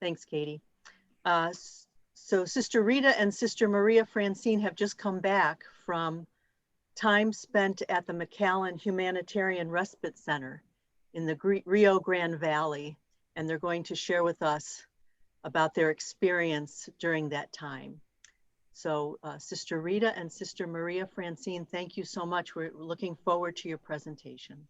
Thanks, Katie. So Sister Rita and Sister Maria Francine have just come back from time spent at the McAllen Humanitarian Respite Center in the Rio Grande Valley, and they're going to share with us about their experience during that time. So Sister Rita and Sister Maria Francine, thank you so much. We're looking forward to your presentation.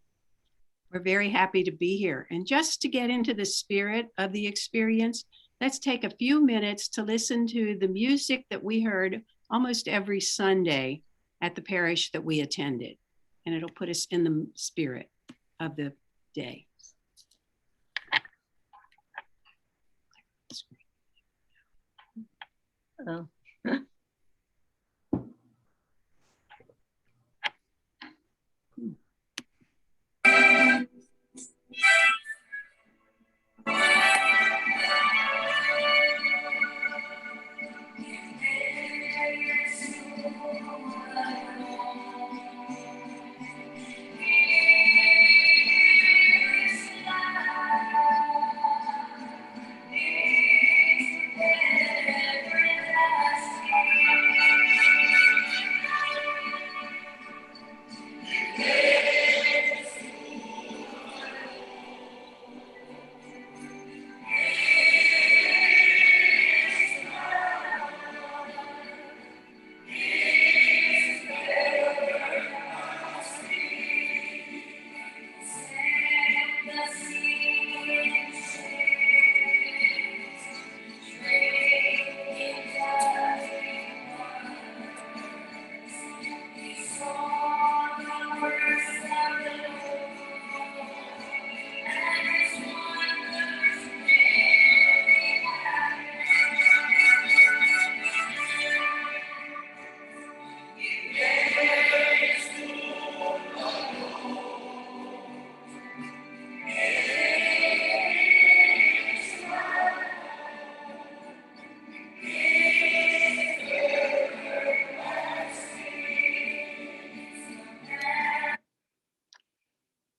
We're very happy to be here. And just to get into the spirit of the experience, let's take a few minutes to listen to the music that we heard almost every Sunday at the parish that we attended. And it'll put us in the spirit of the day. Oh.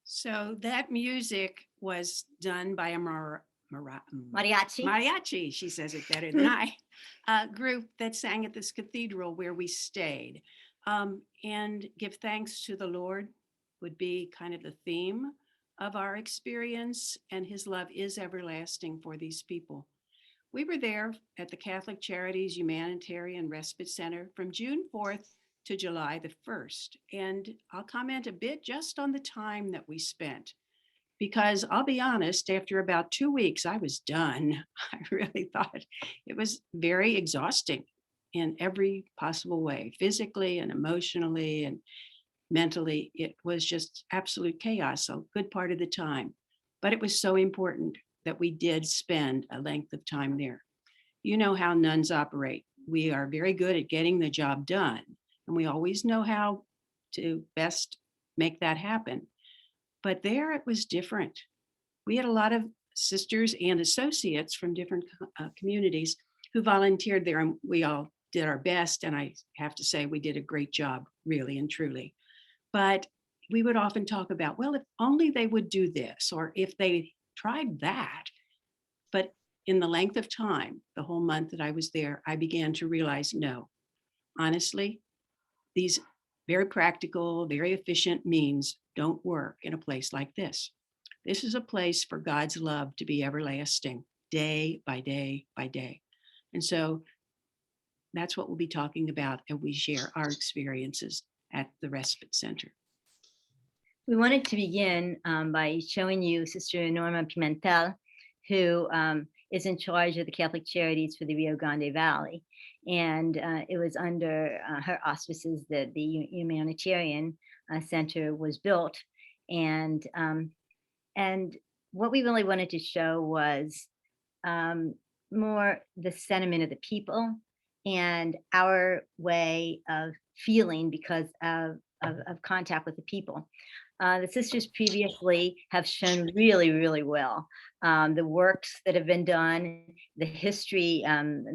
So that music was done by a Mariachi. Mariachi, she says it better than I, group that sang at this cathedral where we stayed. And give thanks to the Lord would be kind of the theme of our experience, and his love is everlasting for these people. We were there at the Catholic Charities Humanitarian Respite Center from June 4th to July the 1st. And I'll comment a bit just on the time that we spent, because I'll be honest, after about 2 weeks, I was done. I really thought it was very exhausting in every possible way, physically and emotionally and mentally. It was just absolute chaos a good part of the time. But it was so important that we did spend a length of time there. You know how nuns operate. We are very good at getting the job done, and we always know how to best make that happen. But there it was different. We had a lot of sisters and associates from different communities who volunteered there, and we all did our best. And I have to say, we did a great job, really and truly. But we would often talk about, well, if only they would do this, or if they tried that. But in the length of time, the whole month that I was there, I began to realize, no, honestly, these very practical, very efficient means don't work in a place like this. This is a place for God's love to be everlasting, day by day by day. And so that's what we'll be talking about as we share our experiences at the Respite Center. We wanted to begin by showing you Sister Norma Pimentel, who is in charge of the Catholic Charities for the Rio Grande Valley. And it was under her auspices that the Humanitarian Center was built. And what we really wanted to show was more the sentiment of the people and our way of feeling because of contact with the people. The sisters previously have shown really, really well the works that have been done, the history,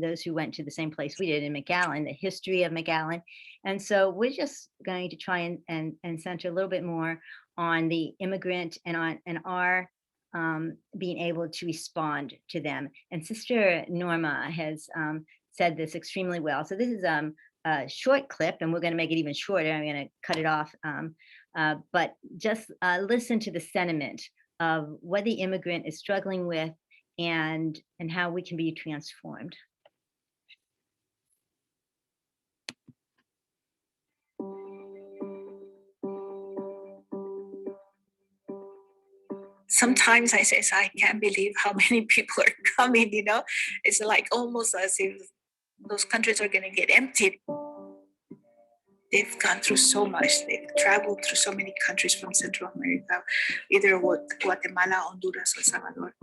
those who went to the same place we did in McAllen, the history of McAllen. And so we're just going to try and center a little bit more on the immigrant and on our being able to respond to them. And Sister Norma has said this extremely well. So this is a short clip, and we're going to make it even shorter. I'm going to cut it off. But just listen to the sentiment of what the immigrant is struggling with and how we can be transformed. Sometimes I say, I can't believe how many people are coming, you know? It's like almost as if those countries are going to get emptied. They've gone through so much. They've traveled through so many countries from Central America, either Guatemala, Honduras, or El Salvador.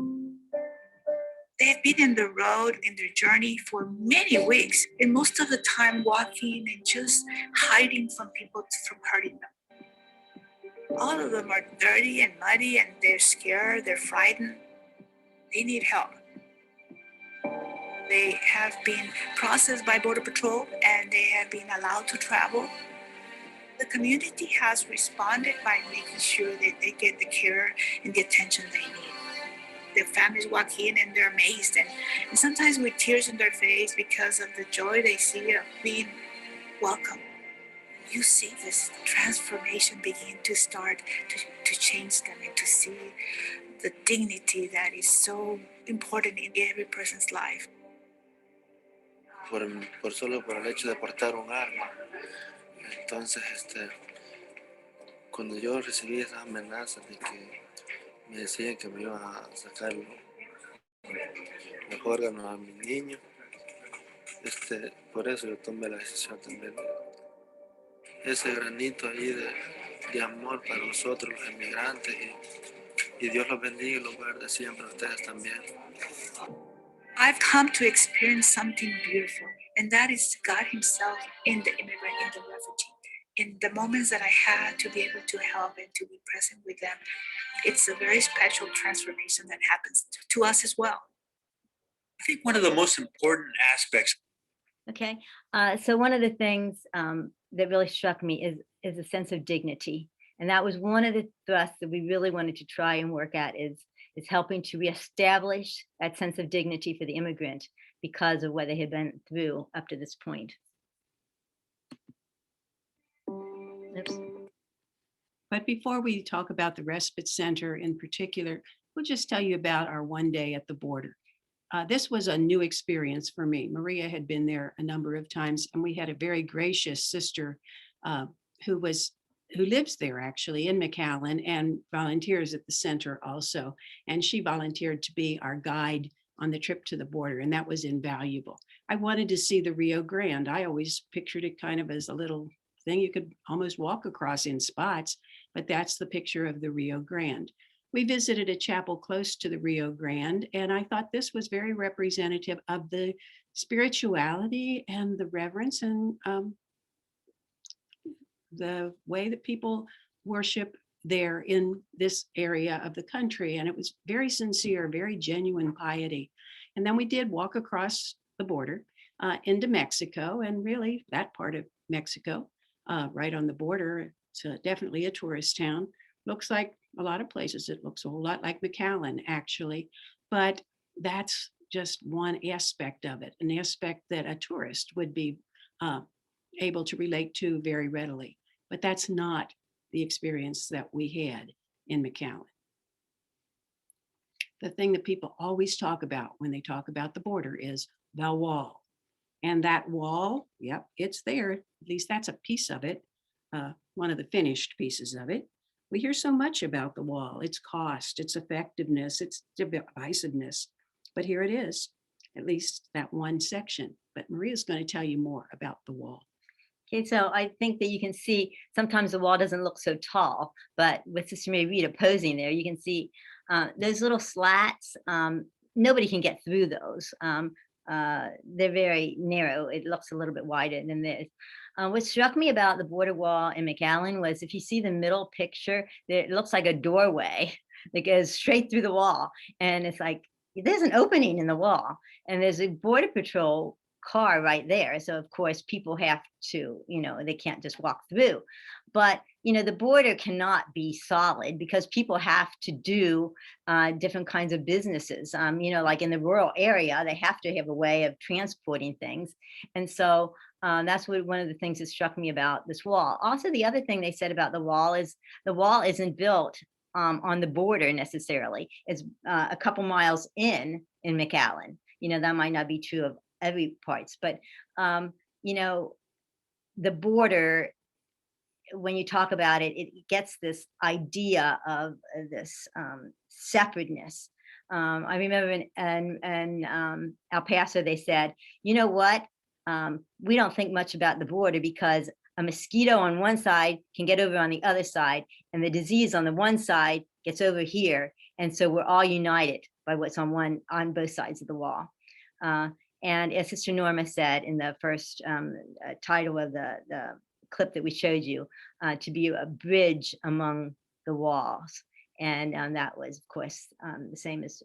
They've been in the road, in their journey for many weeks, and most of the time walking and just hiding from people from hurting them. All of them are dirty and muddy, and they're scared, they're frightened. They need help. They have been processed by Border Patrol, and they have been allowed to travel. The community has responded by making sure that they get the care and the attention they need. Their families walk in and they're amazed, and sometimes with tears in their face because of the joy they see of being welcome. You see this transformation begin to start to change them and to see the dignity that is so important in every person's life. Solo por el hecho de portar un arma. Entonces, cuando yo recibí esas amenazas de que me decían que me iban a sacar los órganos a mi niño, por eso yo tomé la decisión también de ese granito ahí de amor para nosotros los inmigrantes, y Dios los bendiga y los guarde siempre a ustedes también. I've come to experience something beautiful, and that is God Himself in the immigrant, in the refugee. In the moments that I had to be able to help and to be present with them, it's a very special transformation that happens to us as well. I think one of the most important aspects. Okay, so one of the things that really struck me is a sense of dignity, and that was one of the thrusts that we really wanted to try and work at is helping to reestablish that sense of dignity for the immigrant because of what they had been through up to this point. Oops. But before we talk about the respite center in particular, we'll just tell you about our one day at the border. This was a new experience for me. Maria had been there a number of times, and we had a very gracious sister who lives there actually in McAllen and volunteers at the center also. And she volunteered to be our guide on the trip to the border, and that was invaluable. I wanted to see the Rio Grande. I always pictured it kind of as a little thing you could almost walk across in spots, but that's the picture of the Rio Grande. We visited a chapel close to the Rio Grande, and I thought this was very representative of the spirituality and the reverence and the way that people worship there in this area of the country. And it was very sincere, very genuine piety. And then we did walk across the border into Mexico, and really that part of Mexico, right on the border. It's definitely a tourist town. Looks like a lot of places. It looks a whole lot like McAllen, actually. But that's just one aspect of it, an aspect that a tourist would be able to relate to very readily. But that's not the experience that we had in McAllen. The thing that people always talk about when they talk about the border is the wall. And that wall, yep, it's there. At least that's a piece of it, one of the finished pieces of it. We hear so much about the wall, its cost, its effectiveness, its divisiveness. But here it is, at least that one section. But Maria's going to tell you more about the wall. Okay, so I think that you can see sometimes the wall doesn't look so tall, but with Sister Mary Rita posing there, you can see those little slats. Nobody can get through those. They're very narrow. It looks a little bit wider than this. What struck me about the border wall in McAllen was if you see the middle picture, it looks like a doorway that goes straight through the wall. And it's like, there's an opening in the wall and there's a Border Patrol car right there. So of course people have to, they can't just walk through. But the border cannot be solid because people have to do different kinds of businesses. Like in the rural area, they have to have a way of transporting things. And so that's one of the things that struck me about this wall. Also, the other thing they said about the wall isn't built on the border necessarily. It's a couple miles in McAllen. That might not be true of every parts, but the border, when you talk about it, it gets this idea of this separateness. I remember in El Paso, they said, you know what? We don't think much about the border because a mosquito on one side can get over on the other side, and the disease on the one side gets over here. And so we're all united by what's on both sides of the wall. And as Sister Norma said in the first title of the clip that we showed you, to be a bridge among the walls. And that was, of course, the same as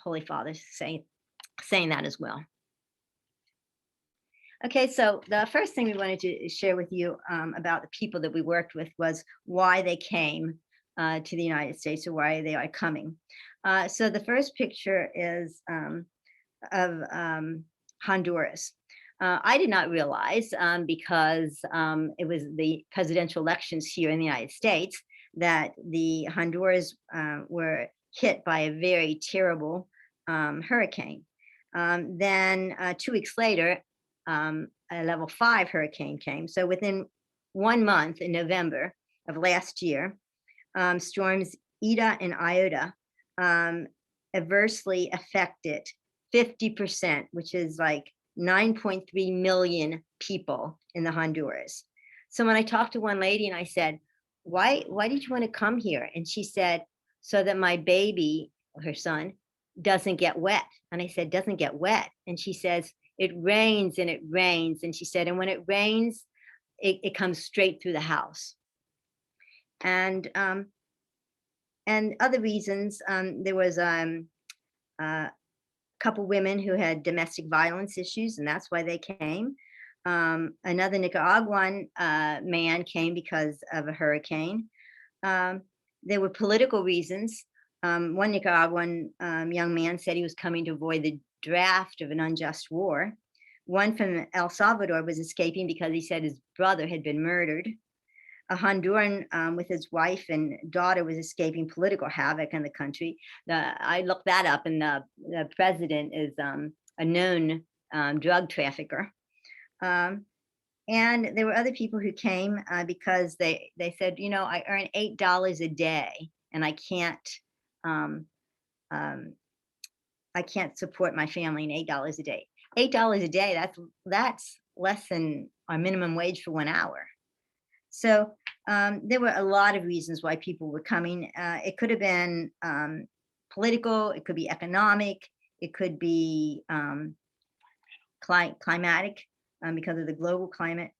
Holy Father saying that as well. Okay, so the first thing we wanted to share with you about the people that we worked with was why they came to the United States, or why they are coming. So the first picture is of Honduras. I did not realize, because it was the presidential elections here in the United States, that the Honduras were hit by a very terrible hurricane. Then 2 weeks later, a level 5 hurricane came. So within 1 month, in November of last year, storms Ida and Iota adversely affected 50%, which is like 9.3 million people in the Honduras. So when I talked to one lady and I said, why did you want to come here? And she said, so that my baby, her son, doesn't get wet. And I said, doesn't get wet? And she says, it rains and it rains. And she said, and when it rains, it comes straight through the house. And other reasons, there was couple women who had domestic violence issues, and that's why they came. Another Nicaraguan man came because of a hurricane. There were political reasons. One Nicaraguan young man said he was coming to avoid the draft of an unjust war. One from El Salvador was escaping because he said his brother had been murdered. A Honduran with his wife and daughter was escaping political havoc in the country. I looked that up, and the president is a known drug trafficker. And there were other people who came because they said, I earn $8 a day, and I can't support my family in $8 a day. $8 a day, that's less than our minimum wage for 1 hour. So there were a lot of reasons why people were coming. It could have been political, it could be economic, it could be climatic because of the global climate.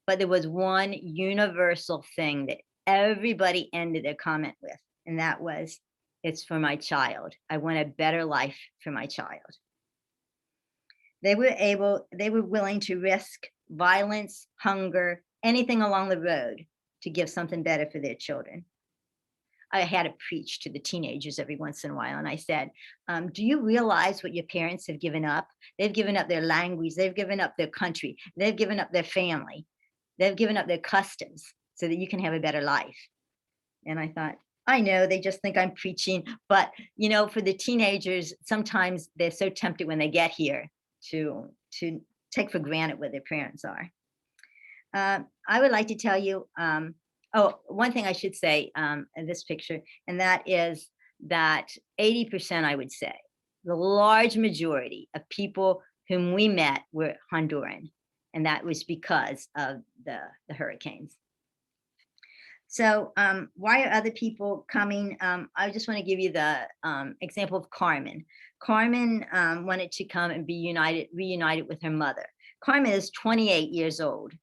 But there was one universal thing that everybody ended their comment with, and that was, it's for my child. I want a better life for my child. They were willing to risk violence, hunger, anything along the road to give something better for their children. I had to preach to the teenagers every once in a while, and I said, do you realize what your parents have given up? They've given up their language, they've given up their country, they've given up their family, they've given up their customs so that you can have a better life. And I thought, I know they just think I'm preaching, but for the teenagers, sometimes they're so tempted when they get here to take for granted what their parents are. I would like to tell you, one thing I should say in this picture, and that is that 80%, I would say, the large majority of people whom we met were Honduran, and that was because of the hurricanes. So why are other people coming? I just want to give you the example of Carmen. Carmen wanted to come and be reunited with her mother. Carmen is 28 years old.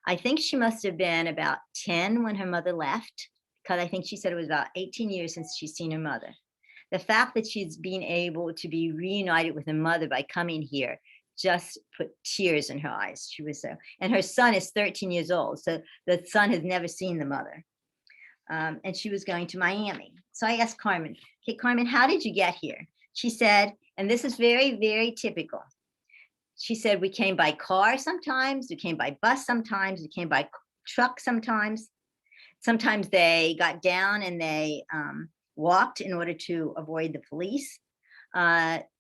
I think she must have been about 10 when her mother left, because I think she said it was about 18 years since she's seen her mother. The fact that she's been able to be reunited with her mother by coming here just put tears in her eyes. She was so, and her son is 13 years old, so the son has never seen the mother. and she was going to Miami. So I asked Carmen, okay, Carmen, how did you get here? She said, and this is very, very typical. She said, we came by car sometimes, we came by bus sometimes, we came by truck sometimes. Sometimes they got down and they walked in order to avoid the police.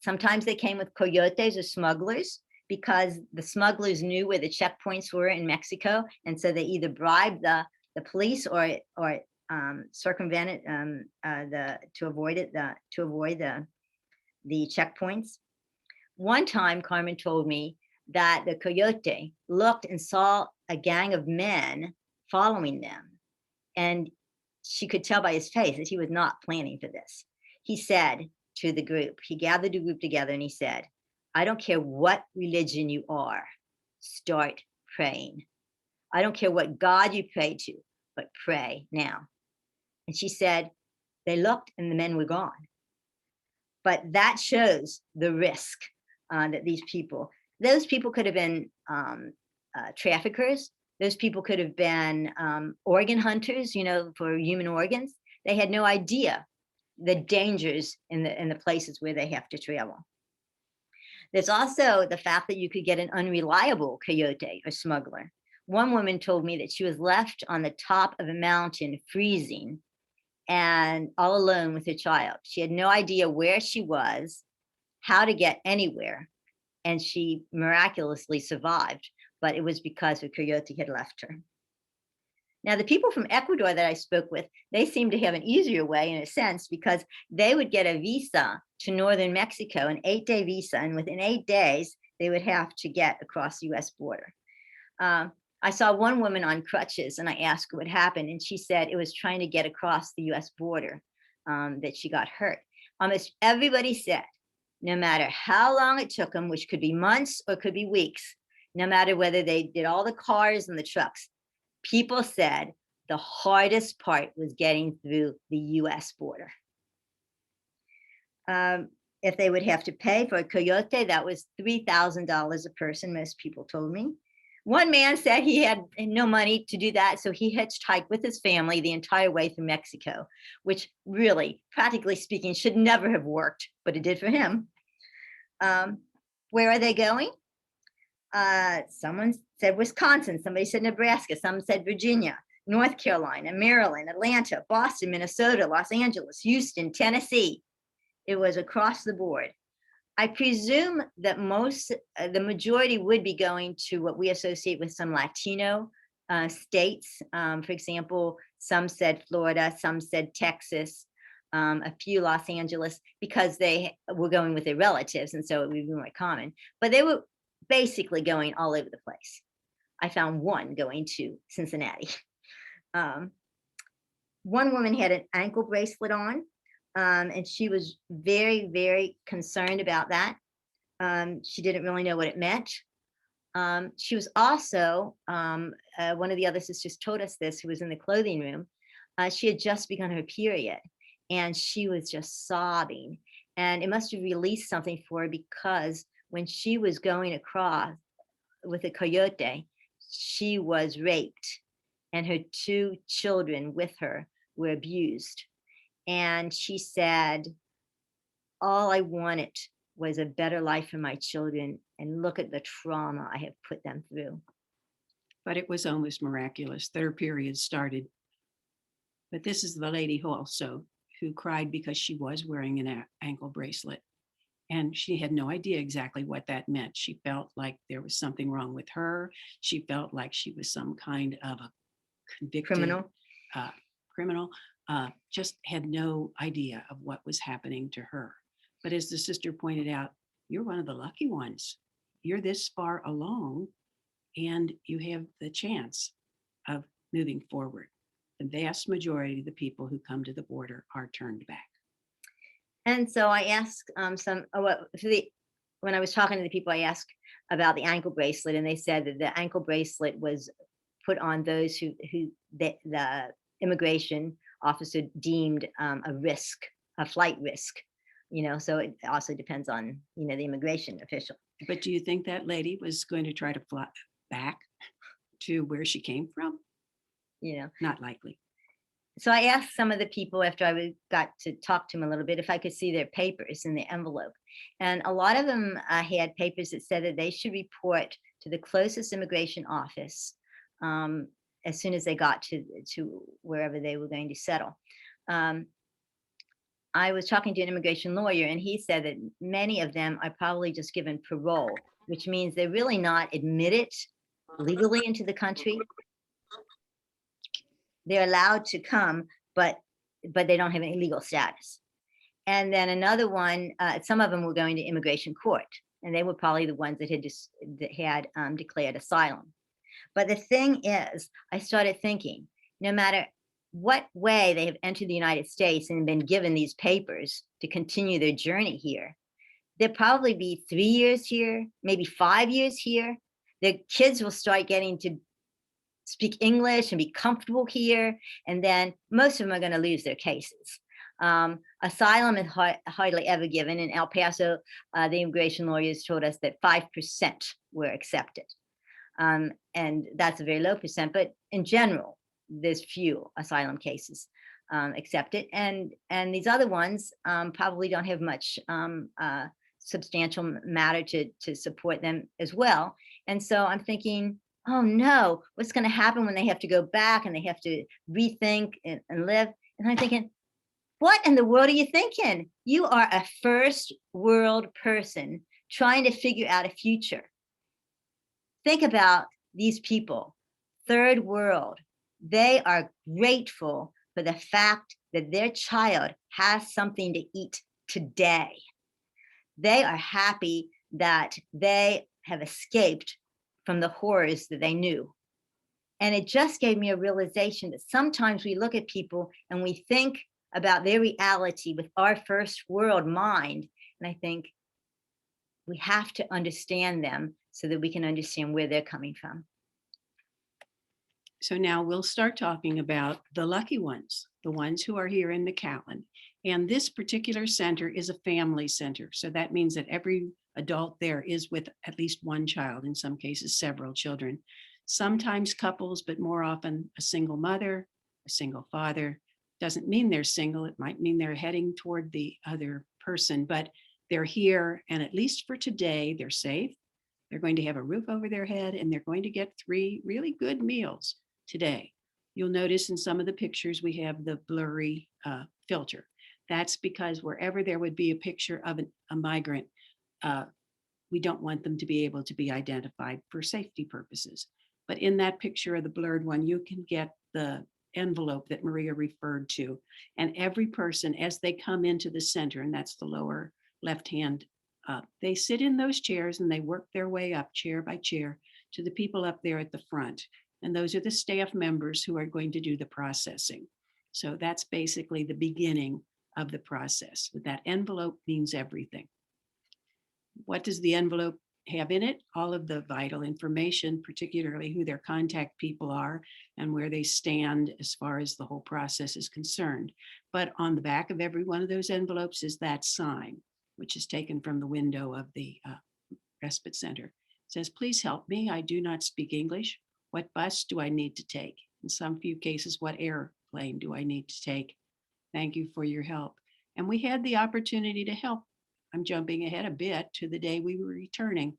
Sometimes they came with coyotes or smugglers because the smugglers knew where the checkpoints were in Mexico. And so they either bribed the police or circumvented to avoid the checkpoints. One time, Carmen told me that the coyote looked and saw a gang of men following them. And she could tell by his face that he was not planning for this. He said to the group, he gathered the group together and he said, I don't care what religion you are, start praying. I don't care what God you pray to, but pray now. And she said, they looked and the men were gone. But that shows the risk that those people could have been traffickers. Those people could have been organ hunters, for human organs. They had no idea the dangers in the places where they have to travel. There's also the fact that you could get an unreliable coyote or smuggler. One woman told me that she was left on the top of a mountain freezing and all alone with her child. She had no idea where she was, how to get anywhere, and she miraculously survived, but it was because her coyote had left her. Now, the people from Ecuador that I spoke with, they seemed to have an easier way in a sense because they would get a visa to northern Mexico, an 8-day visa, and within 8 days, they would have to get across the US border. I saw one woman on crutches and I asked her what happened, and she said it was trying to get across the US border that she got hurt. Almost everybody said, no matter how long it took them, which could be months or could be weeks, no matter whether they did all the cars and the trucks, people said the hardest part was getting through the US border. If they would have to pay for a coyote, that was $3,000 a person, most people told me. One man said he had no money to do that, so he hitchhiked with his family the entire way through Mexico, which really, practically speaking, should never have worked, but it did for him. Where are they going? Someone said Wisconsin, somebody said Nebraska, some said Virginia, North Carolina, Maryland, Atlanta, Boston, Minnesota, Los Angeles, Houston, Tennessee. It was across the board. I presume that the majority would be going to what we associate with some Latino states. For example, some said Florida, some said Texas, a few Los Angeles, because they were going with their relatives, and so it would be more common. But they were basically going all over the place. I found one going to Cincinnati. One woman had an ankle bracelet on, and she was very, very concerned about that. She didn't really know what it meant. She was also, one of the other sisters told us this, who was in the clothing room. She had just begun her period, and she was just sobbing. And it must have released something for her, because when she was going across with a coyote, she was raped, and her 2 children with her were abused. And she said, all I wanted was a better life for my children, and look at the trauma I have put them through. But it was almost miraculous. Their period started. But this is the lady who cried because she was wearing an ankle bracelet. And she had no idea exactly what that meant. She felt like there was something wrong with her. She felt like she was some kind of a convicted criminal. Just had no idea of what was happening to her. But as the sister pointed out, you're one of the lucky ones. You're this far along and you have the chance of moving forward. The vast majority of the people who come to the border are turned back. And so I asked when I was talking to the people, I asked about the ankle bracelet, and they said that the ankle bracelet was put on those who the immigration officer deemed a risk, a flight risk. So it also depends on the immigration official. But do you think that lady was going to try to fly back to where she came from? Not likely. so I asked some of the people after got to talk to them a little bit if I could see their papers in the envelope. And a lot of them had papers that said that they should report to the closest immigration office as soon as they got to wherever they were going to settle. I was talking to an immigration lawyer, and he said that many of them are probably just given parole, which means they're really not admitted legally into the country. They're allowed to come, but they don't have any legal status. And then another one, some of them were going to immigration court, and they were probably the ones that had declared asylum. But the thing is, I started thinking, no matter what way they have entered the United States and been given these papers to continue their journey here, there'll probably be 3 years here, maybe 5 years here. Their kids will start getting to speak English and be comfortable here, and then most of them are going to lose their cases. Asylum is hardly ever given. In El Paso, the immigration lawyers told us that 5% were accepted. And that's a very low percent, but in general, there's few asylum cases accepted. And these other ones probably don't have much substantial matter to support them as well. And so I'm thinking, oh no, what's going to happen when they have to go back and they have to rethink and live? And I'm thinking, what in the world are you thinking? You are a first world person trying to figure out a future. Think about these people, third world. They are grateful for the fact that their child has something to eat today. They are happy that they have escaped from the horrors that they knew. And it just gave me a realization that sometimes we look at people and we think about their reality with our first world mind. And I think we have to understand them so that we can understand where they're coming from. So now we'll start talking about the lucky ones, the ones who are here in McAllen. And this particular center is a family center. So that means that every adult there is with at least one child, in some cases, several children, sometimes couples, but more often a single mother, a single father. Doesn't mean they're single. It might mean they're heading toward the other person, but they're here. And at least for today, they're safe. They're going to have a roof over their head, and they're going to get 3 really good meals today. You'll notice in some of the pictures, we have the blurry filter. That's because wherever there would be a picture of a migrant, we don't want them to be able to be identified for safety purposes. But in that picture of the blurred one, you can get the envelope that Maria referred to. And every person, as they come into the center, and that's the lower left hand, they sit in those chairs and they work their way up chair by chair to the people up there at the front. And those are the staff members who are going to do the processing. So that's basically the beginning of the process. That envelope means everything. What does the envelope have in it? All of the vital information, particularly who their contact people are and where they stand as far as the whole process is concerned. But on the back of every one of those envelopes is that sign, which is taken from the window of the respite center. It says, please help me. I do not speak English. What bus do I need to take? In some few cases, what airplane do I need to take? Thank you for your help. And we had the opportunity to help. I'm jumping ahead a bit to the day we were returning.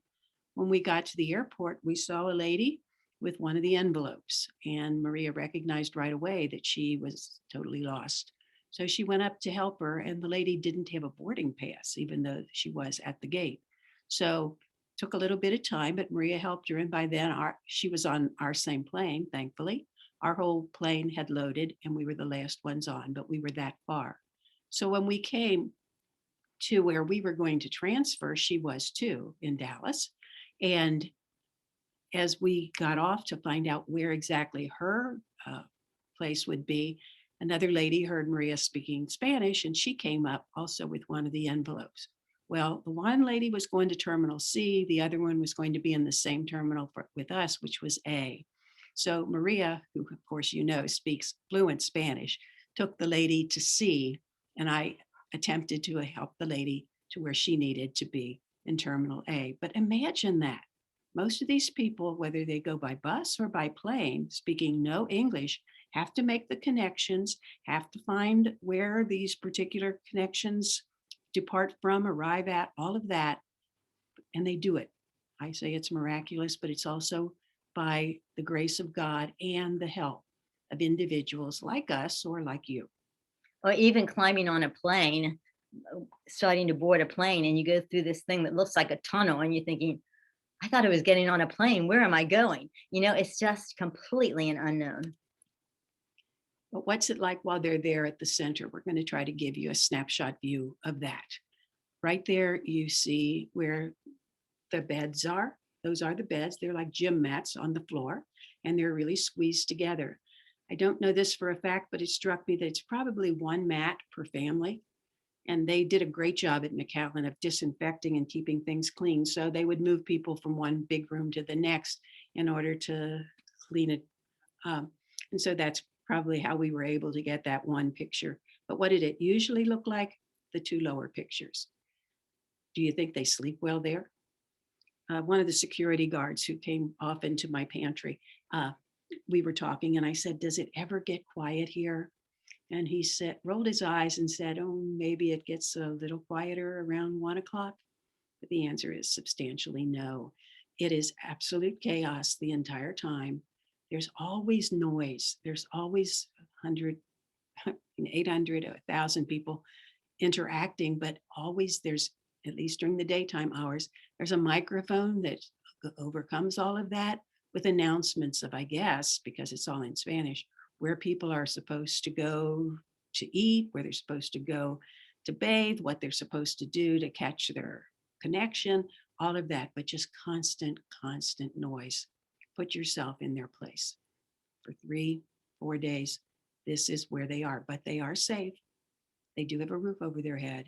When we got to the airport, we saw a lady with one of the envelopes, and Maria recognized right away that she was totally lost. So she went up to help her, and the lady didn't have a boarding pass, even though she was at the gate. So it took a little bit of time, but Maria helped her. And by then she was on our same plane, thankfully. Our whole plane had loaded and we were the last ones on, but we were that far. So when we came to where we were going to transfer, she was too, in Dallas. And as we got off to find out where exactly her place would be, another lady heard Maria speaking Spanish, and she came up also with one of the envelopes. Well, the one lady was going to Terminal C, the other one was going to be in the same terminal with us, which was A. So Maria, who of course you know speaks fluent Spanish, took the lady to C, and I attempted to help the lady to where she needed to be in Terminal A. But imagine that. Most of these people, whether they go by bus or by plane, speaking no English, have to make the connections, have to find where these particular connections depart from, arrive at, all of that, and they do it. I say it's miraculous, but it's also by the grace of God and the help of individuals like us or like you. Or even climbing on a plane, starting to board a plane, and you go through this thing that looks like a tunnel, and you're thinking, I thought I was getting on a plane. Where am I going? It's just completely an unknown. But what's it like while they're there at the center? We're going to try to give you a snapshot view of that. Right there, you see where the beds are. Those are the beds. They're like gym mats on the floor, and they're really squeezed together. I don't know this for a fact, but it struck me that it's probably one mat per family. And they did a great job at McAllen of disinfecting and keeping things clean. So they would move people from one big room to the next in order to clean it. And so that's probably how we were able to get that one picture. But what did it usually look like? The two lower pictures. Do you think they sleep well there? One of the security guards who came off into my pantry, we were talking and I said, does it ever get quiet here? And he said, rolled his eyes and said, oh, maybe it gets a little quieter around 1 o'clock. But the answer is substantially no. It is absolute chaos the entire time. There's always noise. There's always 100, 800, 1,000 people interacting, but always there's, at least during the daytime hours, there's a microphone that overcomes all of that with announcements of, I guess, because it's all in Spanish, where people are supposed to go to eat, where they're supposed to go to bathe, what they're supposed to do to catch their connection, all of that, but just constant noise. Put yourself in their place. For 3-4 days, this is where they are, but they are safe. They do have a roof over their head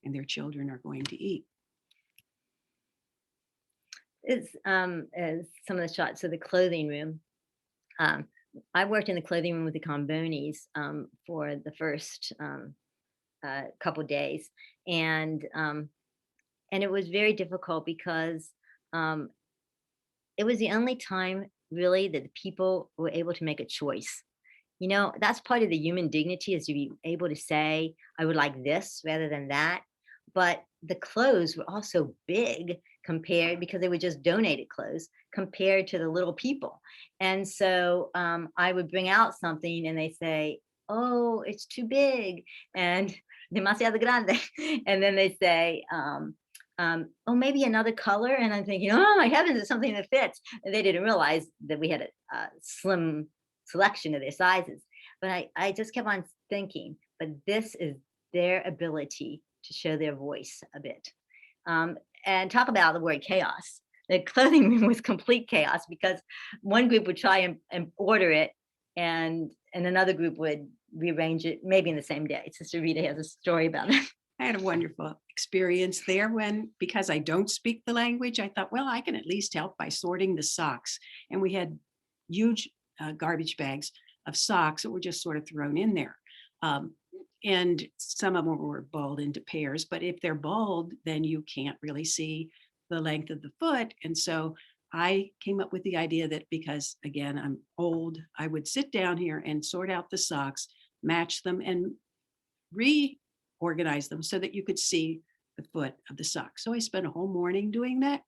and their children are going to eat. It's as some of the shots of the clothing room. I worked in the clothing room with the Combonis for the first couple days, and it was very difficult because it was the only time really that the people were able to make a choice. That's part of the human dignity, is to be able to say, I would like this rather than that. But the clothes were also big compared, because they were just donated clothes, compared to the little people. And so I would bring out something and they say, oh, it's too big, and demasiado grande. And then they say, oh, maybe another color. And I'm thinking, oh my heavens, it's something that fits. And they didn't realize that we had a slim selection of their sizes. But I just kept on thinking, but this is their ability to show their voice a bit. And talk about the word chaos. The clothing room was complete chaos, because one group would try and order it, and another group would rearrange it maybe in the same day. Sister Rita has a story about it. I had a wonderful experience there because I don't speak the language, I thought, well, I can at least help by sorting the socks. And we had huge garbage bags of socks that were just sort of thrown in there. And some of them were balled into pairs, but if they're balled, then you can't really see the length of the foot. And so I came up with the idea that, because again, I'm old, I would sit down here and sort out the socks, match them, and reorganize them so that you could see the foot of the sock. So I spent a whole morning doing that.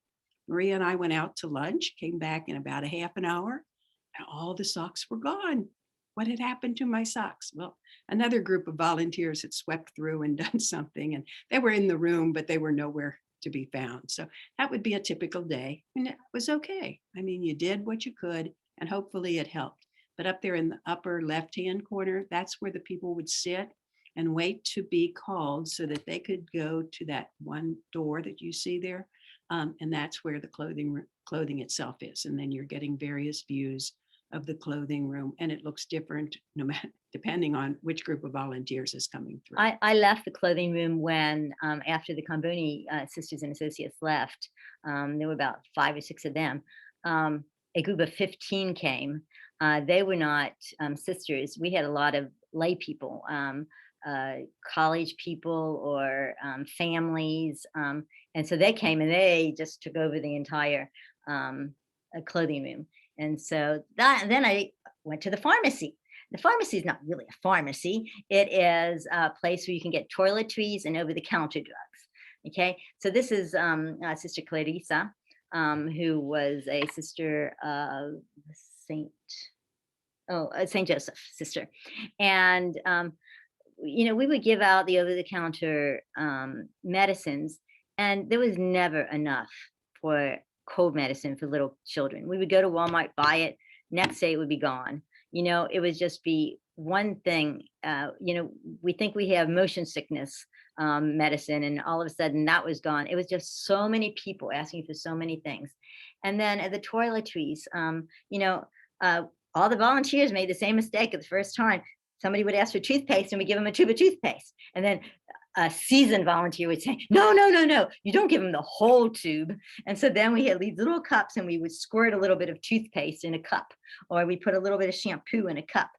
Maria and I went out to lunch, came back in about a half an hour, and all the socks were gone. What had happened to my socks? Well, another group of volunteers had swept through and done something, and they were in the room, but they were nowhere to be found. So that would be a typical day, and it was okay. I mean, you did what you could, and hopefully it helped. But up there in the upper left-hand corner, that's where the people would sit and wait to be called so that they could go to that one door that you see there. And that's where the clothing itself is. And then you're getting various views of the clothing room, and it looks different depending on which group of volunteers is coming through. I left the clothing room when, after the Comboni sisters and associates left, there were about 5 or 6 of them. A group of 15 came. They were not sisters. We had a lot of lay people, college people or families. And so they came and they just took over the entire clothing room. And so then I went to the pharmacy. The pharmacy is not really a pharmacy. It is a place where you can get toiletries and over-the-counter drugs. Okay, so this is Sister Clarissa, who was a sister of Saint Saint Joseph sister, and we would give out the over-the-counter medicines, and there was never enough for cold medicine for little children. We would go to Walmart, buy it, next day it would be gone. It would just be one thing. We think we have motion sickness medicine, and all of a sudden that was gone. It was just so many people asking for so many things. And then at the toiletries, all the volunteers made the same mistake at the first time. Somebody would ask for toothpaste and we give them a tube of toothpaste. And then a seasoned volunteer would say, no, no, no, no, you don't give them the whole tube. And so then we had these little cups and we would squirt a little bit of toothpaste in a cup, or we put a little bit of shampoo in a cup.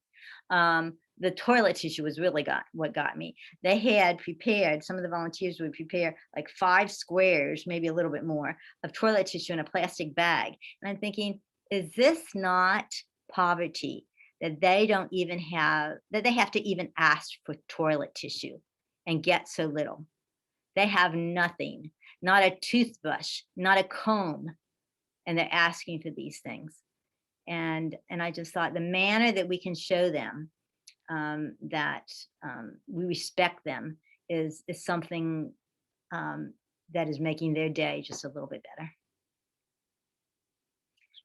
The toilet tissue was really what got me. They had prepared, some of the volunteers would prepare like 5 squares, maybe a little bit more, of toilet tissue in a plastic bag. And I'm thinking, is this not poverty that they don't even have, that they have to even ask for toilet tissue and get so little? They have nothing, not a toothbrush, not a comb, and they're asking for these things. And I just thought the manner that we can show them that we respect them is something that is making their day just a little bit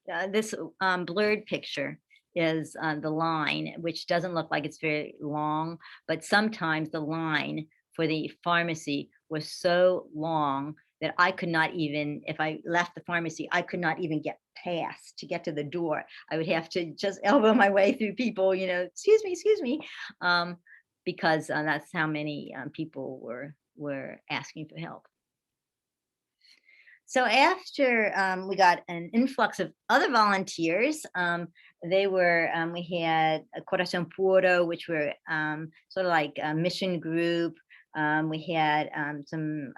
better. This blurred picture is the line, which doesn't look like it's very long, but sometimes the line for the pharmacy was so long that I could not even, if I left the pharmacy, I could not even get past to get to the door. I would have to just elbow my way through people, excuse me, because that's how many people were asking for help. So after we got an influx of other volunteers, we had a Corazon Puro, which were sort of like a mission group. We had some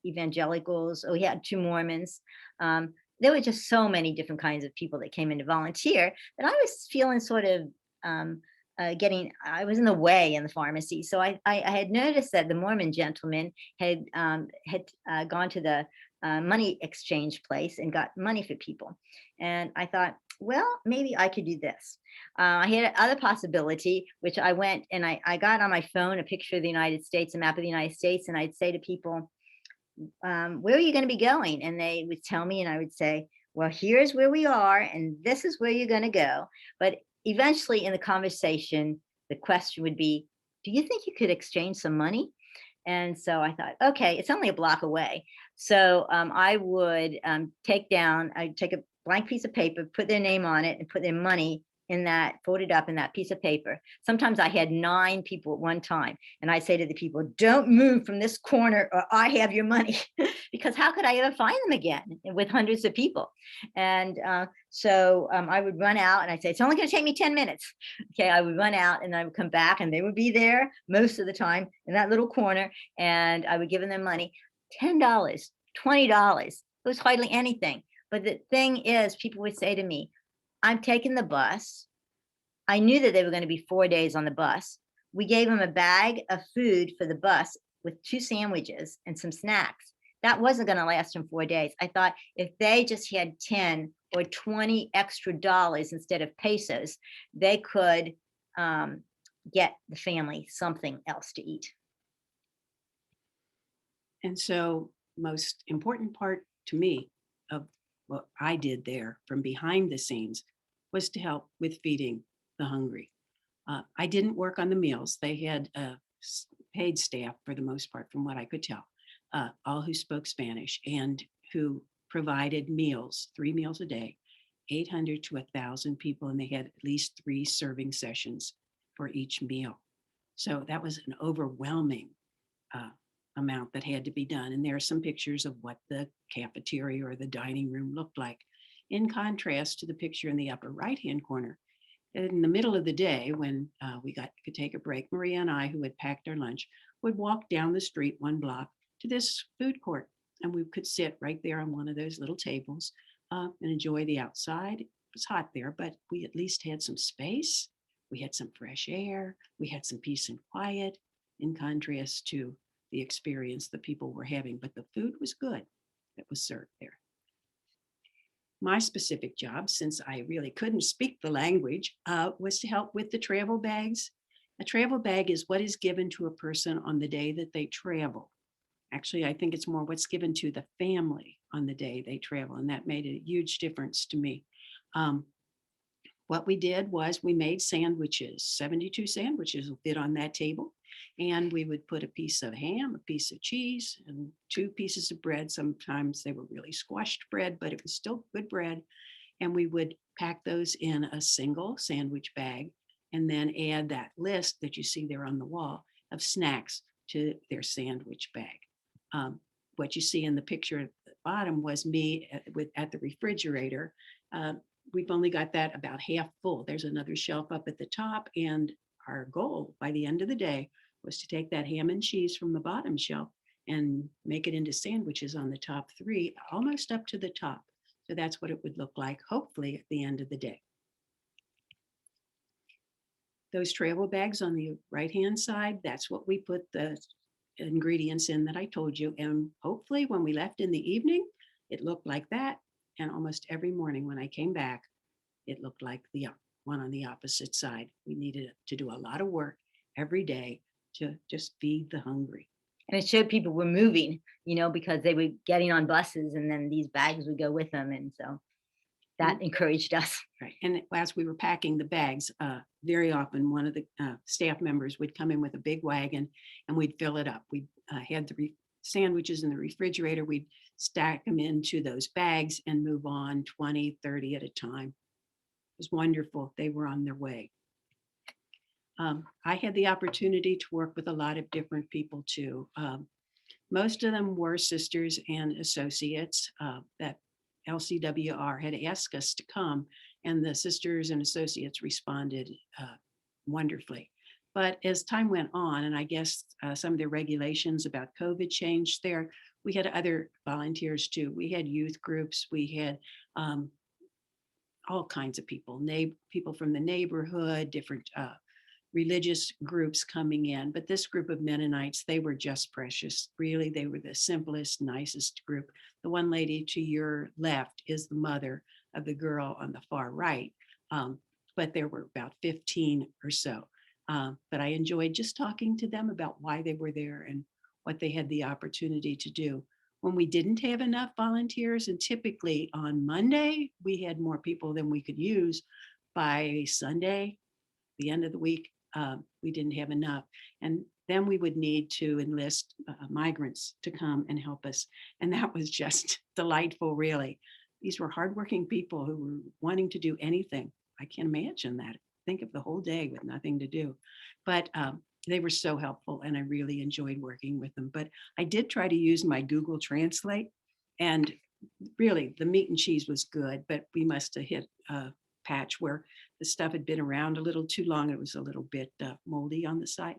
evangelicals. We had 2 Mormons. There were just so many different kinds of people that came in to volunteer that I was feeling sort of I was in the way in the pharmacy. So I had noticed that the Mormon gentleman had gone to the money exchange place and got money for people. And I thought, well, maybe I could do this. I had another possibility, which I went and I got on my phone a picture of the United States, a map of the United States, and I'd say to people, where are you going to be going? And they would tell me, and I would say, well, here's where we are, and this is where you're going to go. But eventually in the conversation, the question would be, do you think you could exchange some money? And so I thought, okay, it's only a block away. So I would I'd take a blank piece of paper, put their name on it, and put their money in that, folded up in that piece of paper. Sometimes I had 9 people at one time. And I say to the people, don't move from this corner or I have your money. Because how could I ever find them again with hundreds of people? And so I would run out and I'd say, it's only going to take me 10 minutes. Okay, I would run out and I would come back and they would be there most of the time in that little corner. And I would give them their money, $10, $20. It was hardly anything. But the thing is, people would say to me, I'm taking the bus. I knew that they were going to be 4 days on the bus. We gave them a bag of food for the bus with 2 sandwiches and some snacks. That wasn't going to last them 4 days. I thought if they just had 10 or 20 extra dollars instead of pesos, they could get the family something else to eat. And so most important part to me of what I did there from behind the scenes was to help with feeding the hungry. I didn't work on the meals. They had paid staff for the most part, from what I could tell, all who spoke Spanish and who provided meals, 3 meals a day, 800 to 1,000 people, and they had at least 3 serving sessions for each meal. So that was an overwhelming amount that had to be done. And there are some pictures of what the cafeteria or the dining room looked like, in contrast to the picture in the upper right-hand corner. In the middle of the day, when we could take a break, Maria and I, who had packed our lunch, would walk down the street 1 block to this food court. And we could sit right there on one of those little tables and enjoy the outside. It was hot there, but we at least had some space. We had some fresh air. We had some peace and quiet in contrast to the experience the people were having, but the food was good that was served there. My specific job, since I really couldn't speak the language, was to help with the travel bags. A travel bag is what is given to a person on the day that they travel. Actually, I think it's more what's given to the family on the day they travel, and that made a huge difference to me. Um, what we did was we made sandwiches. 72 sandwiches would fit on that table. And we would put a piece of ham, a piece of cheese, and 2 pieces of bread. Sometimes they were really squashed bread, but it was still good bread. And we would pack those in a single sandwich bag and then add that list that you see there on the wall of snacks to their sandwich bag. What you see in the picture at the bottom was me at the refrigerator. We've only got that about half full. There's another shelf up at the top, and our goal by the end of the day was to take that ham and cheese from the bottom shelf and make it into sandwiches on the top 3, almost up to the top. So that's what it would look like, hopefully, at the end of the day. Those travel bags on the right-hand side, that's what we put the ingredients in that I told you. And hopefully when we left in the evening, it looked like that. And almost every morning when I came back, it looked like the one on the opposite side. We needed to do a lot of work every day to just feed the hungry. And it showed people were moving, because they were getting on buses and then these bags would go with them. And so that encouraged us. Right. And as we were packing the bags, very often one of the staff members would come in with a big wagon and we'd fill it up. We had the sandwiches in the refrigerator. We'd stack them into those bags and move on 20, 30 at a time. It was wonderful. They were on their way. I had the opportunity to work with a lot of different people too. Most of them were sisters and associates that LCWR had asked us to come, and the sisters and associates responded wonderfully. But as time went on, and I guess some of the regulations about COVID changed there, we had other volunteers too. We had youth groups, we had all kinds of people, people from the neighborhood, different religious groups coming in. But this group of Mennonites, they were just precious. Really, they were the simplest, nicest group. The one lady to your left is the mother of the girl on the far right. But there were about 15 or so. But I enjoyed just talking to them about why they were there and what they had the opportunity to do. When we didn't have enough volunteers, and typically on Monday, we had more people than we could use. By Sunday, the end of the week, we didn't have enough. And then we would need to enlist migrants to come and help us. And that was just delightful, really. These were hardworking people who were wanting to do anything. I can't imagine that. Think of the whole day with nothing to do. But they were so helpful and I really enjoyed working with them. But I did try to use my Google Translate, and really the meat and cheese was good, but we must have hit a patch where the stuff had been around a little too long. It was a little bit moldy on the side,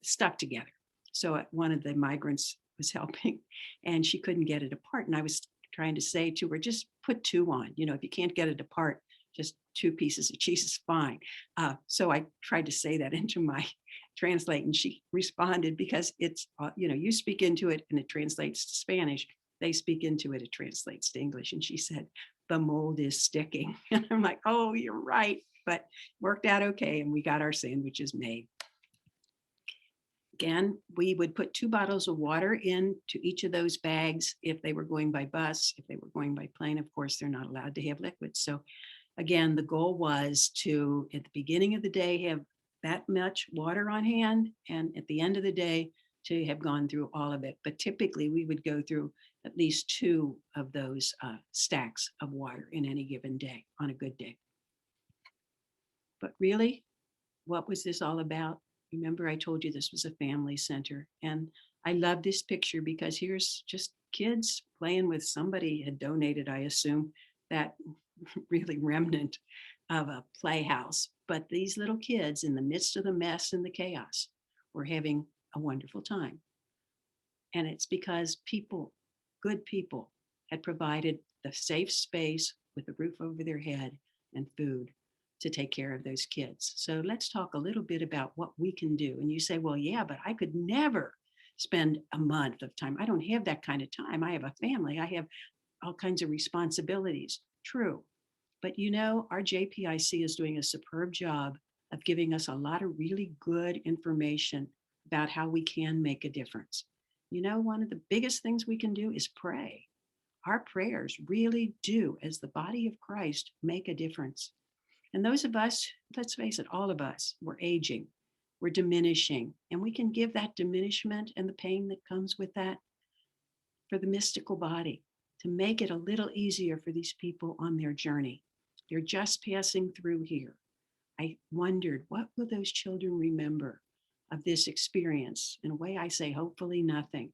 stuck together. So one of the migrants was helping and she couldn't get it apart. And I was trying to say to her, just put 2 on, if you can't get it apart, just 2 pieces of cheese is fine. So I tried to say that into my translate, and she responded, because it's, you speak into it and it translates to Spanish. They speak into it, it translates to English. And she said, the mold is sticking. And I'm like, oh, you're right. But worked out okay. And we got our sandwiches made. Again, we would put 2 bottles of water into each of those bags if they were going by bus. If they were going by plane, of course, they're not allowed to have liquids. So again, the goal was to, at the beginning of the day, have that much water on hand, and at the end of the day, to have gone through all of it. But typically we would go through at least 2 of those stacks of water in any given day on a good day. But really, what was this all about? Remember, I told you this was a family center, and I love this picture because here's just kids playing with, somebody had donated, I assume, that really remnant of a playhouse. But these little kids, in the midst of the mess and the chaos, were having a wonderful time. And it's because people, good people, had provided the safe space with a roof over their head and food to take care of those kids. So let's talk a little bit about what we can do. And you say, well, yeah, but I could never spend a month of time. I don't have that kind of time. I have a family. I have all kinds of responsibilities. True. But you know, our JPIC is doing a superb job of giving us a lot of really good information about how we can make a difference. You know, one of the biggest things we can do is pray. Our prayers really do, as the body of Christ, make a difference. And those of us, let's face it, all of us, we're aging, we're diminishing, and we can give that diminishment and the pain that comes with that for the mystical body to make it a little easier for these people on their journey. They're just passing through here. I wondered, what will those children remember of this experience? In a way, I say, hopefully nothing.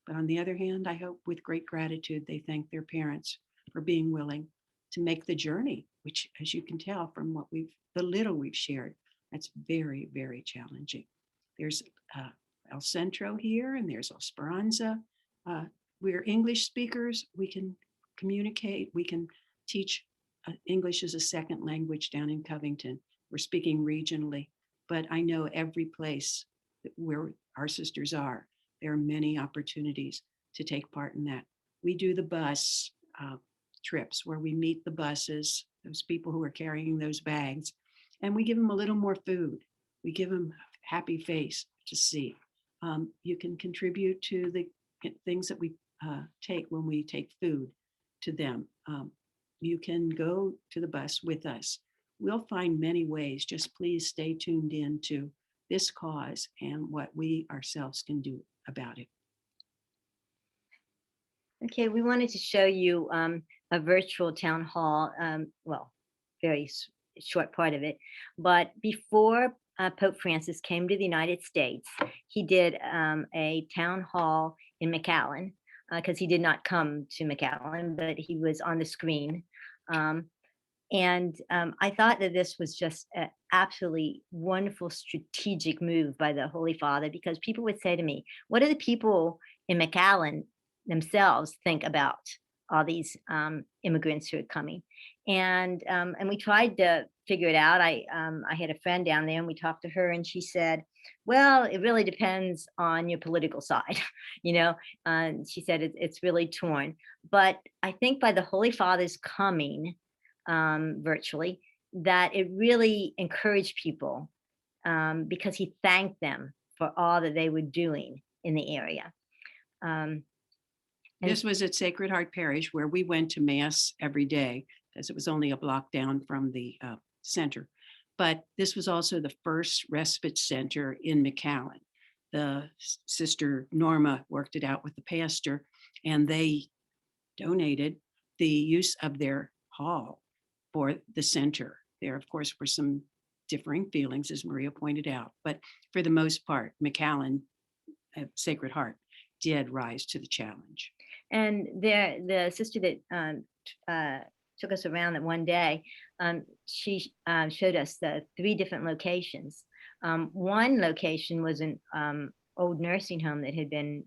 But on the other hand, I hope with great gratitude, they thank their parents for being willing to make the journey, which, as you can tell from what the little we've shared, that's very, very challenging. There's El Centro here, and there's Esperanza. We're English speakers. We can communicate. We can teach English as a second language down in Covington. We're speaking regionally, but I know every place where our sisters are, there are many opportunities to take part in that. We do the bus trips where we meet the buses, those people who are carrying those bags, and we give them a little more food. We give them a happy face to see. You can contribute to the things that we take when we take food to them. You can go to the bus with us. We'll find many ways. Just please stay tuned in to this cause and what we ourselves can do about it. Okay, we wanted to show you a virtual town hall, well, very short part of it. But before Pope Francis came to the United States, he did a town hall in McAllen, because he did not come to McAllen, but he was on the screen. And I thought that this was just an absolutely wonderful strategic move by the Holy Father, because people would say to me, what do the people in McAllen themselves think about all these immigrants who are coming? And we tried to figure it out. I had a friend down there and we talked to her and she said, well, it really depends on your political side, you know. She said it's really torn. But I think by the Holy Father's coming virtually, that it really encouraged people because he thanked them for all that they were doing in the area. This was at Sacred Heart Parish, where we went to Mass every day, because it was only a block down from the center. But this was also the first respite center in McAllen. The Sister Norma worked it out with the pastor, and they donated the use of their hall for the center. There, of course, were some differing feelings, as Maria pointed out, but for the most part, McAllen, Sacred Heart, did rise to the challenge. And the sister that took us around that one day, she showed us the 3 different locations. One location was an old nursing home that had been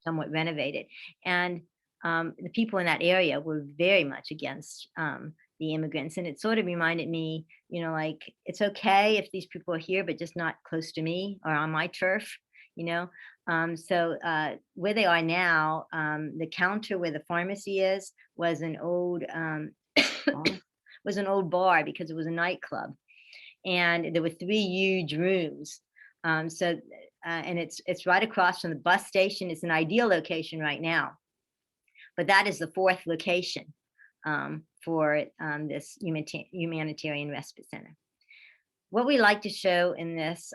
somewhat renovated. And the people in that area were very much against the immigrants. And it sort of reminded me, you know, like, it's okay if these people are here, but just not close to me or on my turf, you know. So where they are now, the counter where the pharmacy is was an old was an old bar, because it was a nightclub, and there were 3 huge rooms. And it's right across from the bus station. It's an ideal location right now, but that is the 4th location for this humanitarian respite center. What we like to show in this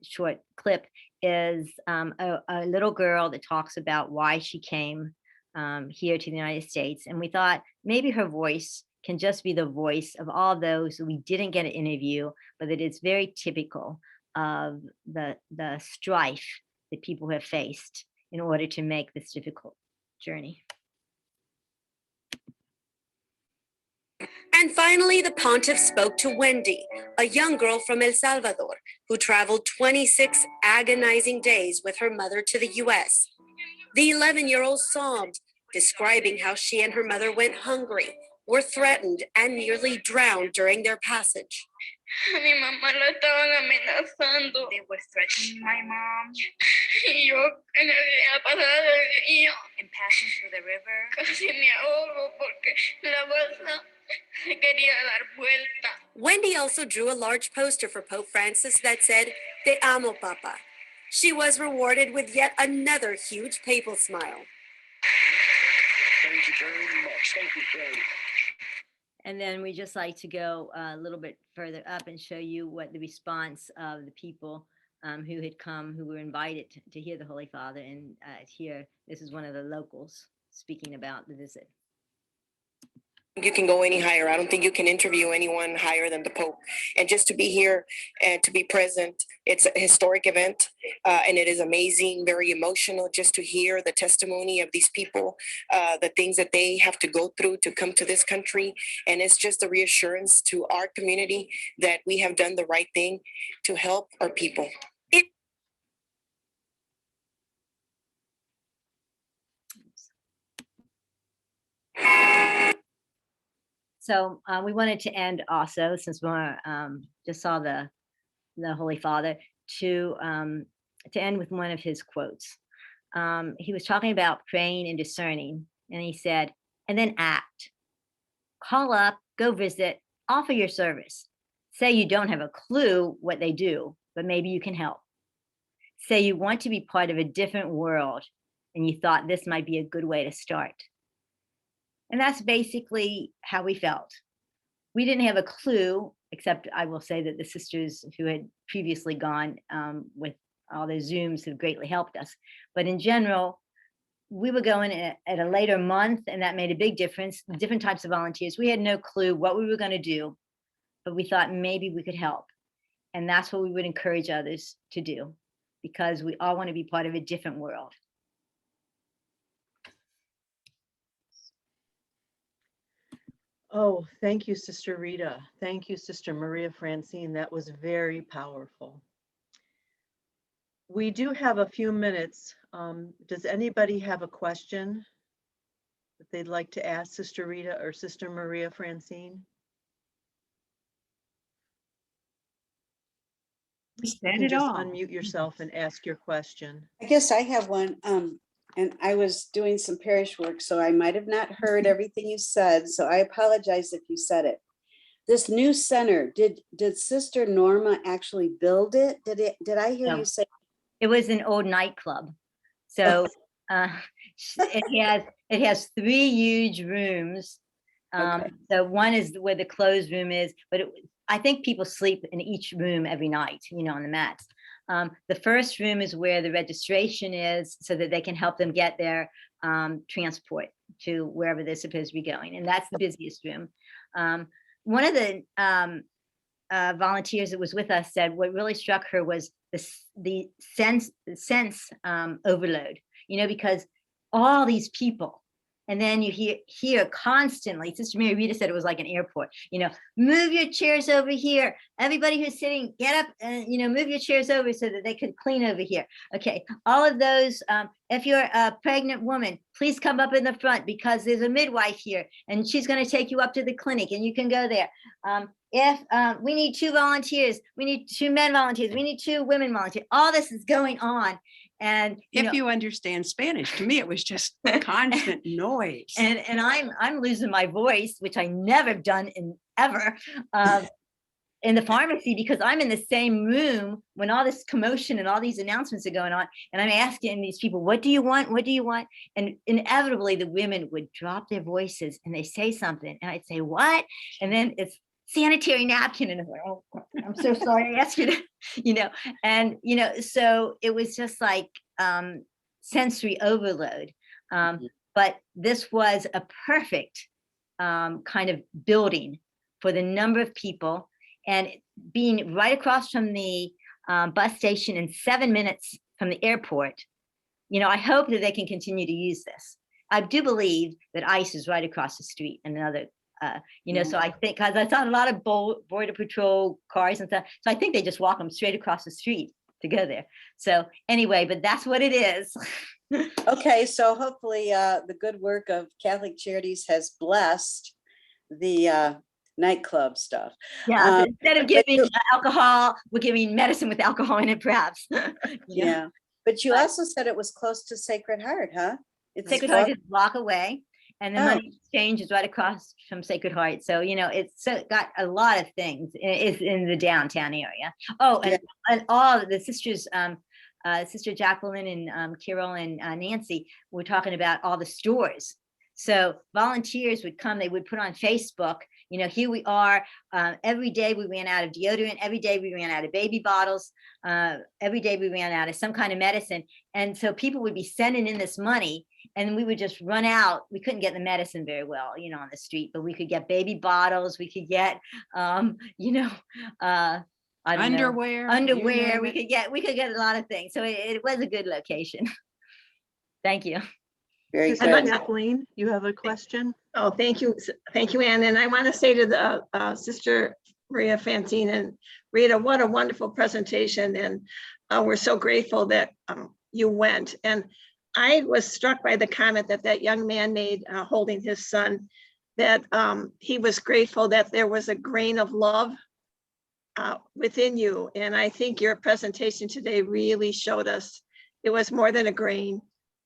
short clip is a little girl that talks about why she came here to the United States. And we thought maybe her voice can just be the voice of all those we didn't get an interview, but that it's very typical of the strife that people have faced in order to make this difficult journey. And finally, the pontiff spoke to Wendy, a young girl from El Salvador who traveled 26 agonizing days with her mother to the US. The 11-year-old sobbed, describing how she and her mother went hungry were threatened and nearly drowned during their passage. Mi mamá la estaban amenazando. They were threatening my mom Y yo en la pasada del río and passing through the river. casi me ahogo porque la bolsa se quería dar vuelta. Wendy also drew a large poster for Pope Francis that said, "Te amo, Papa." She was rewarded with yet another huge papal smile. Thank you very much. Thank you very much. And then we just like to go a little bit further up and show you what the response of the people who had come, who were invited to hear the Holy Father. And here, this is one of the locals speaking about the visit. You can go any higher. I don't think you can interview anyone higher than the Pope. And just to be here and to be present, it's a historic event, and it is amazing, very emotional just to hear the testimony of these people, the things that they have to go through to come to this country. And it's just a reassurance to our community that we have done the right thing to help our people. So we wanted to end also, since we just saw the Holy Father, to end with one of his quotes. He was talking about praying and discerning, and he said, and then act. Call up, go visit, offer your service. Say you don't have a clue what they do, but maybe you can help. Say you want to be part of a different world, and you thought this might be a good way to start. And that's basically how we felt. We didn't have a clue, except I will say that the sisters who had previously gone with all their Zooms have greatly helped us. But in general, we were going at a later month, and that made a big difference. Different types of volunteers. We had no clue what we were going to do, but we thought maybe we could help. And that's what we would encourage others to do, because we all want to be part of a different world. Oh, thank you, Sister Rita. Thank you, Sister Maria Francine. That was very powerful. We do have a few minutes. Does anybody have a question that they'd like to ask Sister Rita or Sister Maria Francine? We You said can it just all. unmute yourself and ask your question. I guess I have one, and I was doing some parish work, so I might have not heard everything you said, so I apologize if you said it. This new center, did Sister Norma actually build it? Did I hear No. you say? It was an old nightclub. So it has 3 huge rooms. Okay. So one is where the closed room is, but I think people sleep in each room every night, on the mats. The first room is where the registration is, so that they can help them get their transport to wherever they're supposed to be going. And that's the busiest room. One of the volunteers that was with us said what really struck her was the sense overload, because all these people, and then you hear constantly, Sister Mary Rita said it was like an airport, move your chairs over here. Everybody who's sitting, get up and, move your chairs over so that they could clean over here. Okay, all of those, if you're a pregnant woman, please come up in the front because there's a midwife here and she's gonna take you up to the clinic and you can go there. If we need 2 volunteers, we need 2 men volunteers, we need 2 women volunteers, all this is going on. And if you understand Spanish, to me, it was just constant noise. And I'm losing my voice, which I never have done ever in the pharmacy, because I'm in the same room when all this commotion and all these announcements are going on. And I'm asking these people, what do you want? What do you want? And inevitably the women would drop their voices and they say something. And I'd say, what? And then it's sanitary napkin. And I'm like, oh, I'm so sorry I asked you to, and, so it was just like sensory overload. But this was a perfect kind of building for the number of people, and being right across from the bus station and 7 minutes from the airport. I hope that they can continue to use this. I do believe that ICE is right across the street, and another so I think, because I saw a lot of Border Patrol cars and stuff, so I think they just walk them straight across the street to go there. So anyway, but that's what it is. Okay, so hopefully the good work of Catholic Charities has blessed the nightclub stuff. Yeah, so instead of but giving alcohol, we're giving medicine with alcohol in it, perhaps. yeah, but you But- also said it was close to Sacred Heart, huh? It's Sacred Heart is a block away, and the Oh. money exchange is right across from Sacred Heart. So, you know, it's got a lot of things. It's in the downtown area. Oh, and all the sisters, Sister Jacqueline and Carol and Nancy were talking about all the stores. So volunteers would come, they would put on Facebook, you know, here we are, every day we ran out of deodorant, every day we ran out of baby bottles, every day we ran out of some kind of medicine. And so people would be sending in this money and we would just run out. We couldn't get the medicine very well, you know, on the street, but we could get baby bottles, we could get, you know, I don't Underwear. know, you underwear, name we it. could get a lot of things. So it was a good location. Thank you. Very Sister good. Kathleen, you have a question? Oh, thank you. Thank you, Ann. And I want to say to the Sister Maria Francine and Rita, what a wonderful presentation. And we're so grateful that you went. And I was struck by the comment that that young man made holding his son, that he was grateful that there was a grain of love within you. And I think your presentation today really showed us it was more than a grain.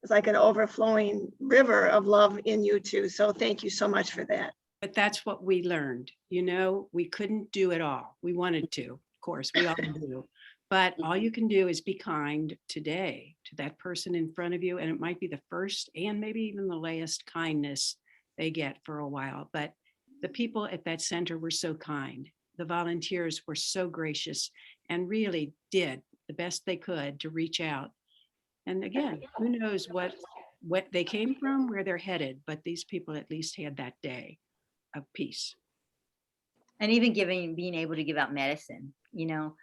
It's like an overflowing river of love in you too. So thank you so much for that. But that's what we learned. You know, we couldn't do it all. We wanted to, of course, we all do. But all you can do is be kind today to that person in front of you. And it might be the first and maybe even the last kindness they get for a while. But the people at that center were so kind. The volunteers were so gracious and really did the best they could to reach out. And again, who knows what they came from, where they're headed, but these people at least had that day of peace. And even being able to give out medicine, you know,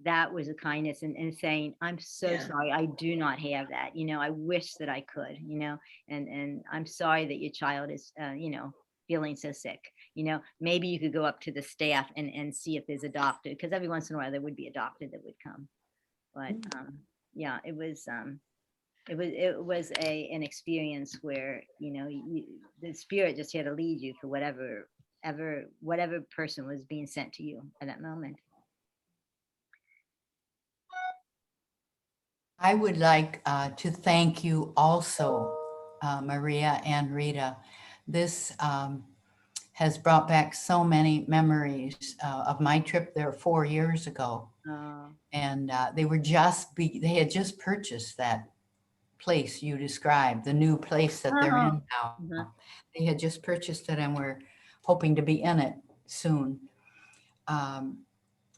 that was a kindness, and saying, I'm so sorry, I do not have that. You know, I wish that I could, you know, and I'm sorry that your child is, you know, feeling so sick. You know, maybe you could go up to the staff and see if there's a doctor, because every once in a while there would be a doctor that would come. But yeah, it was an experience where, you know, the spirit just had to lead you for whatever person was being sent to you at that moment. I would like to thank you also, Maria and Rita. This has brought back so many memories of my trip there 4 years ago. And they had just purchased that place you described, the new place that they're in now. They had just purchased it and we're hoping to be in it soon.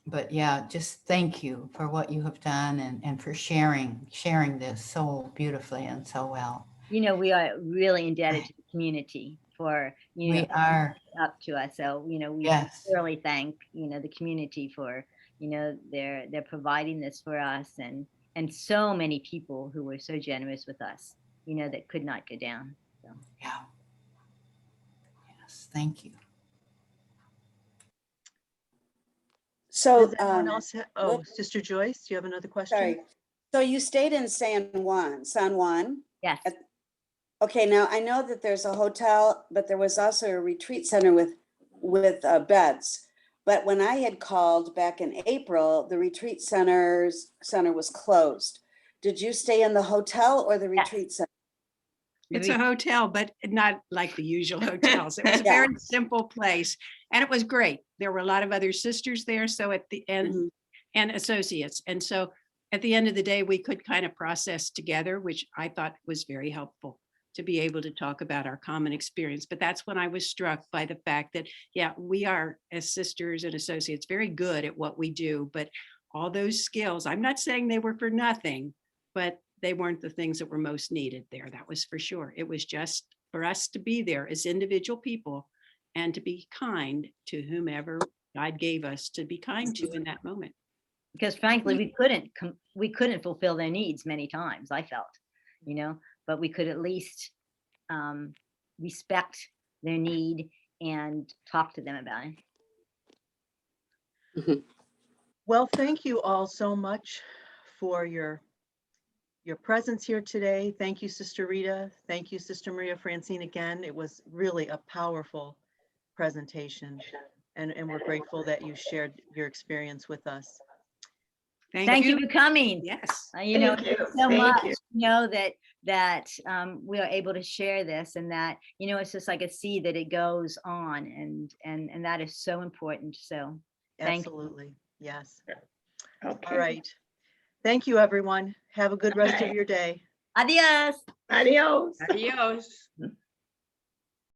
But yeah, just thank you for what you have done and for sharing this so beautifully and so well. You know, we are really indebted to the community for, you know, we are up to us. So, you know, we really thank, you know, the community for, you know, they're providing this for us, and so many people who were so generous with us, you know, that could not go down. So. Yeah. Yes, thank you. So, Does anyone else Sister Joyce, do you have another question? Sorry. So you stayed in San Juan? Yes. Okay, now I know that there's a hotel, but there was also a retreat center with beds. But when I had called back in April, the retreat center was closed. Did you stay in the hotel or the retreat center? It's a hotel, but not like the usual hotels. It was a very simple place, and it was great. There were a lot of other sisters there, so at the end, and associates. And so at the end of the day, we could kind of process together, which I thought was very helpful to be able to talk about our common experience. But that's when I was struck by the fact that, yeah, we are, as sisters and associates, very good at what we do, but all those skills, I'm not saying they were for nothing, but they weren't the things that were most needed there. That was for sure. It was just for us to be there as individual people and to be kind to whomever God gave us to be kind to in that moment. Because frankly, we couldn't fulfill their needs many times, I felt, you know, but we could at least respect their need and talk to them about it. Well, thank you all so much for your presence here today. Thank you, Sister Rita. Thank you, Sister Maria Francine again. It was really a powerful presentation. And we're grateful that you shared your experience with us. Thank you for coming. Yes. You know, Thank you. so Thank much, you. you know, that we are able to share this, and that, you know, it's just like a seed that it goes on, and that is so important. So thank you. Absolutely. Yes. Okay. All right. Thank you, everyone. Have a good rest of Okay. your day. Adios. Adios. Adios.